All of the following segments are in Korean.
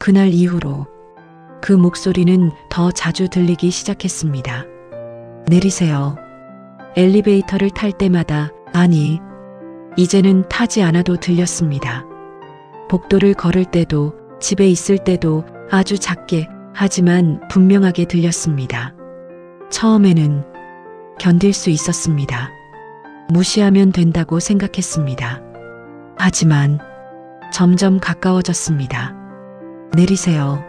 그날 이후로 그 목소리는 더 자주 들리기 시작했습니다. 내리세요. 엘리베이터를 탈 때마다, 아니, 이제는 타지 않아도 들렸습니다. 복도를 걸을 때도, 집에 있을 때도 아주 작게, 하지만 분명하게 들렸습니다. 처음에는 견딜 수 있었습니다. 무시하면 된다고 생각했습니다. 하지만 점점 가까워졌습니다. 내리세요.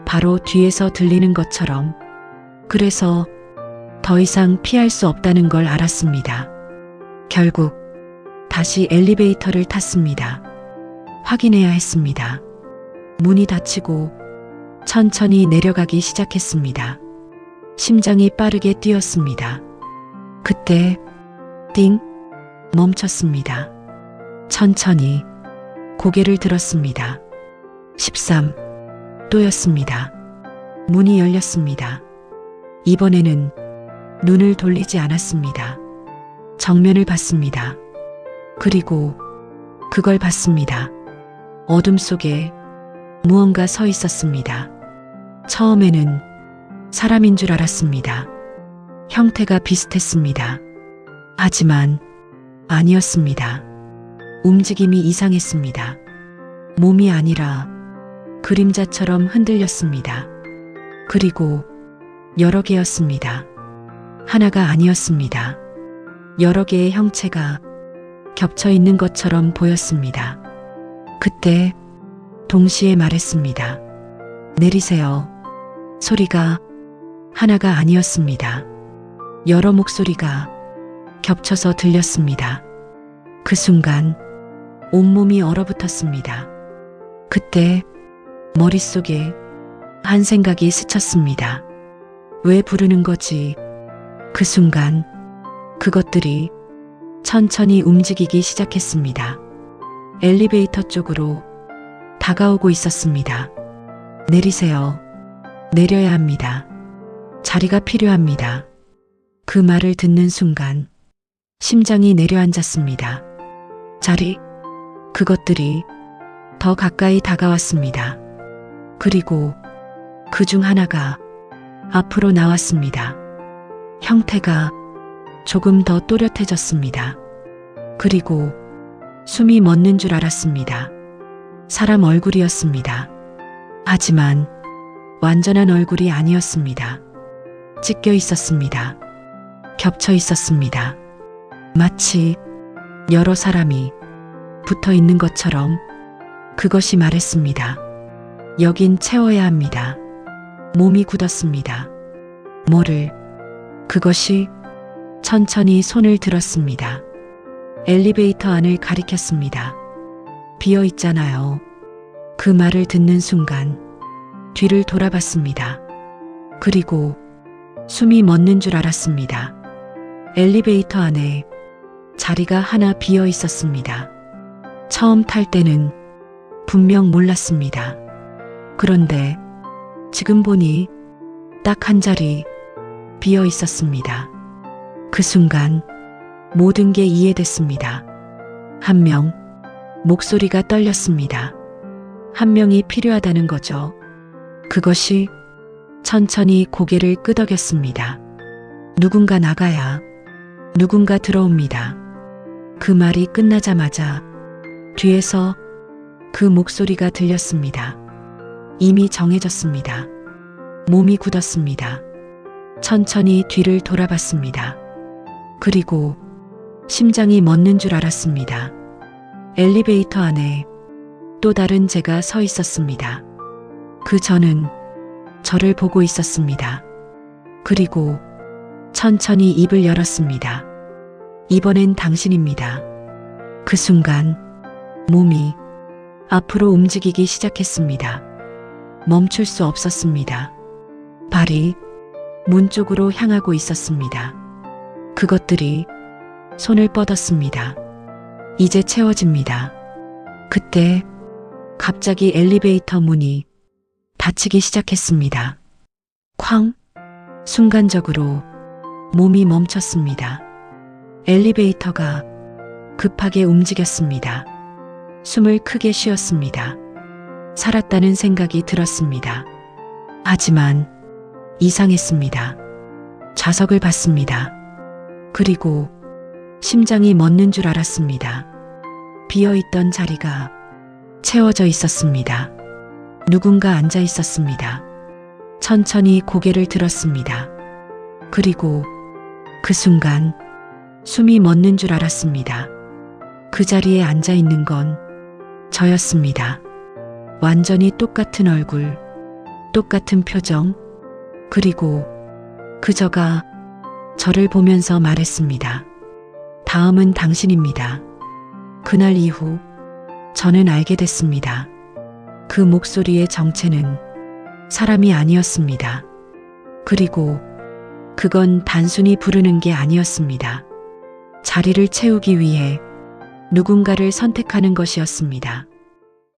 바로 뒤에서 들리는 것처럼. 그래서 더 이상 피할 수 없다는 걸 알았습니다. 결국 다시 엘리베이터를 탔습니다. 확인해야 했습니다. 문이 닫히고 천천히 내려가기 시작했습니다. 심장이 빠르게 뛰었습니다. 그때 띵 멈췄습니다. 천천히 고개를 들었습니다. 13 또였습니다. 문이 열렸습니다. 이번에는 눈을 돌리지 않았습니다. 정면을 봤습니다. 그리고 그걸 봤습니다. 어둠 속에 무언가 서 있었습니다. 처음에는 사람인 줄 알았습니다. 형태가 비슷했습니다. 하지만 아니었습니다. 움직임이 이상했습니다. 몸이 아니라 그림자처럼 흔들렸습니다. 그리고 여러 개였습니다. 하나가 아니었습니다. 여러 개의 형체가 겹쳐 있는 것처럼 보였습니다. 그때 동시에 말했습니다. 내리세요. 소리가 하나가 아니었습니다. 여러 목소리가 겹쳐서 들렸습니다. 그 순간 온몸이 얼어붙었습니다. 그때 머릿속에 한 생각이 스쳤습니다. 왜 부르는 거지? 그 순간 그것들이 천천히 움직이기 시작했습니다. 엘리베이터 쪽으로 다가오고 있었습니다. 내리세요. 내려야 합니다. 자리가 필요합니다. 그 말을 듣는 순간 심장이 내려앉았습니다. 자리, 그것들이 더 가까이 다가왔습니다. 그리고 그중 하나가 앞으로 나왔습니다. 형태가 조금 더 또렷해졌습니다. 그리고 숨이 멎는 줄 알았습니다. 사람 얼굴이었습니다. 하지만 완전한 얼굴이 아니었습니다. 찢겨 있었습니다. 겹쳐 있었습니다. 마치 여러 사람이 붙어 있는 것처럼. 그것이 말했습니다. 여긴 채워야 합니다. 몸이 굳었습니다. 뭐를? 그것이 천천히 손을 들었습니다. 엘리베이터 안을 가리켰습니다. 비어 있잖아요. 그 말을 듣는 순간 뒤를 돌아봤습니다. 그리고 숨이 멎는 줄 알았습니다. 엘리베이터 안에 자리가 하나 비어 있었습니다. 처음 탈 때는 분명 몰랐습니다. 그런데 지금 보니 딱 한 자리 비어 있었습니다. 그 순간 모든 게 이해됐습니다. 한 명, 목소리가 떨렸습니다. 한 명이 필요하다는 거죠. 그것이 천천히 고개를 끄덕였습니다. 누군가 나가야 누군가 들어옵니다. 그 말이 끝나자마자 뒤에서 그 목소리가 들렸습니다. 이미 정해졌습니다. 몸이 굳었습니다. 천천히 뒤를 돌아봤습니다. 그리고 심장이 멎는 줄 알았습니다. 엘리베이터 안에 또 다른 제가 서 있었습니다. 그 저는 저를 보고 있었습니다. 그리고 천천히 입을 열었습니다. 이번엔 당신입니다. 그 순간 몸이 앞으로 움직이기 시작했습니다. 멈출 수 없었습니다. 발이 문 쪽으로 향하고 있었습니다. 그것들이 손을 뻗었습니다. 이제 채워집니다. 그때 갑자기 엘리베이터 문이 닫히기 시작했습니다. 쾅! 순간적으로 몸이 멈췄습니다. 엘리베이터가 급하게 움직였습니다. 숨을 크게 쉬었습니다. 살았다는 생각이 들었습니다. 하지만 이상했습니다. 좌석을 봤습니다. 그리고 심장이 멎는 줄 알았습니다. 비어있던 자리가 채워져 있었습니다. 누군가 앉아 있었습니다. 천천히 고개를 들었습니다. 그리고 그 순간 숨이 멎는 줄 알았습니다. 그 자리에 앉아 있는 건 저였습니다. 완전히 똑같은 얼굴, 똑같은 표정, 그리고 그저가 저를 보면서 말했습니다. 다음은 당신입니다. 그날 이후 저는 알게 됐습니다. 그 목소리의 정체는 사람이 아니었습니다. 그리고 그건 단순히 부르는 게 아니었습니다. 자리를 채우기 위해 누군가를 선택하는 것이었습니다.